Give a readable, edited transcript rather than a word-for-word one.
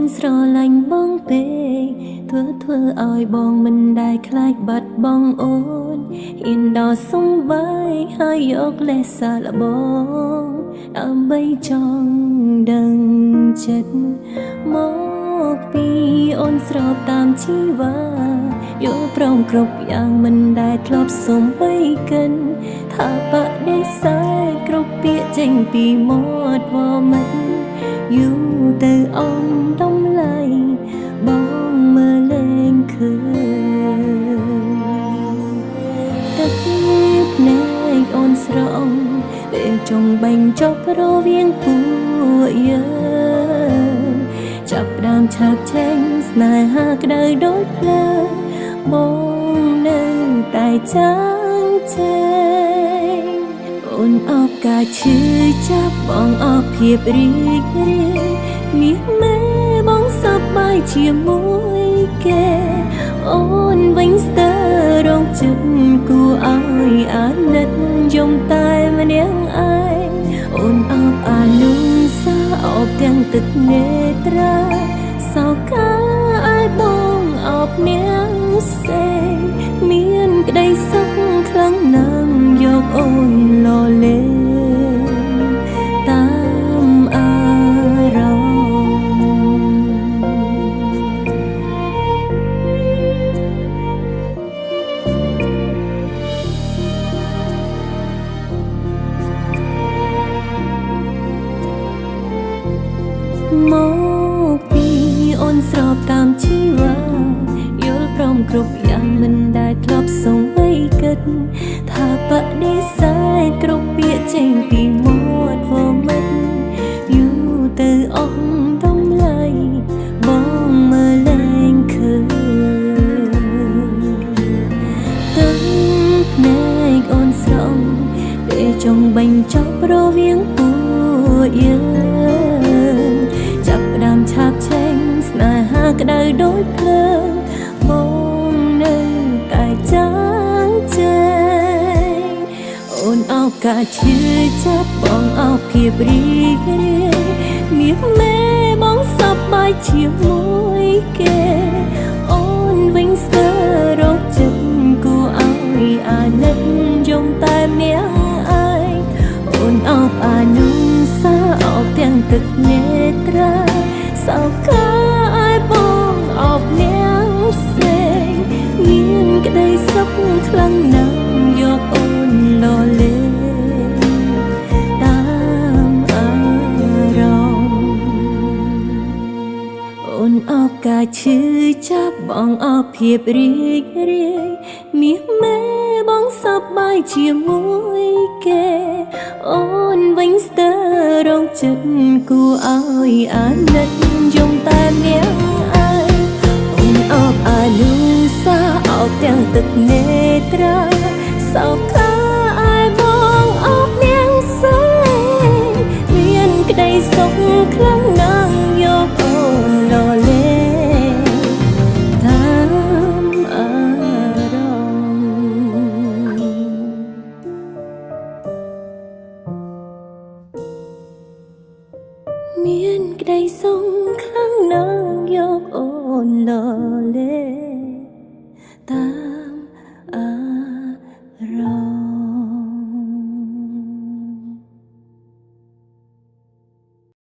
นស្រឡាញ់បងពេកធ្វើឲ្យបងមិនដែលខ្លាចបាត់បង់អូនហ៊ានដល់សំបាយហើយយកលេសសាឡបងដើម្បីចង់ដឹងចិត្តមកពីអូនស្របតាមជីវ៉ាយល់ព្រមគ្រប់យ៉ាងមិនដែលធ្លាប់សុំបីកិនថាបដិសេធគ្រប់ពាក្យចេញពីមាត់វមិត្តយូរទៅអនតម្លៃបងមើលលែងឃើញទឹកភ្នែកអូនស្រង់ពេលចង់បាញ់ចប់រវាងពួកយើងចាប់ផ្ដើមឆាបឆេងស្នេហាក្តៅដូចភ្លើងបងនៅតែចាំចេញអូនអបកាឈឺចាប់បងអបភាពរីករាយមាសមេបងសប្បាយជាមួយគេអូនវិញស្ទើររងចិត្តគួរឲ្យអាណិតយំតែម្នាក់ឯងអូនអបអានុសាអបទាំងទឹកនេត្រាសោកាឲ្យបងអបនាងសេមានក្តីសុខខ្លាំងណាស់យកអូនលលេងតាមអារម្មណ៍មកពីអូនស្របតាមជីវ៉ាយល់ព្រមគ្រប់យ៉ាងមិនដែលធ្លាប់សុំបីគិតថាបដិសេធគ្រប់ពាក្យចេញពីមាត់វមិត្តយូរទៅអស់តម្លៃបងមើលលែងឃើញទឹកភ្នែកអូនស្រង់ពេលចង់បាញ់ចប់រវាងពួកយើងចាប់ផ្ដើមឆាបឆេងស្នេហាក្តៅដូចភ្លើងបងនៅតែចាំចេញអូនអោបកាឈឺចាប់បងអោបភាពរីករាយមាសមេបងសប្បាយជាមួយគេអូនវិញស្ទើររកចិត្តគួរឲ្យអាណិតយំតែម្នាក់ឯងអូនអោបអានុសាអោបទាំងទឹកនេត្រាសោកាឲ្យបងអបនាងសេមានក្តីសុខខ្លាំងណាស់យកអូនលលេងតាមអារម្មណ៍អូនអបកាឈឺចាប់បងអបភាពរីករាយមាសមេបងសប្បាយជាមួយគេអូនវិញស្ទើររងចិត្តគួរឲ្យអាណិតយំតែម្នាក់ឯងអូនអបអានុសាអបទាំងទឹកនេត្រាសោកាឲ្យបងអបនាងសេមានក្តីសុខខ្លាំងណាស់យកអូនលលេងតាមអារម្មណ៍មានក្តីសុខខ្លាំងណាស់យកអូនលលេង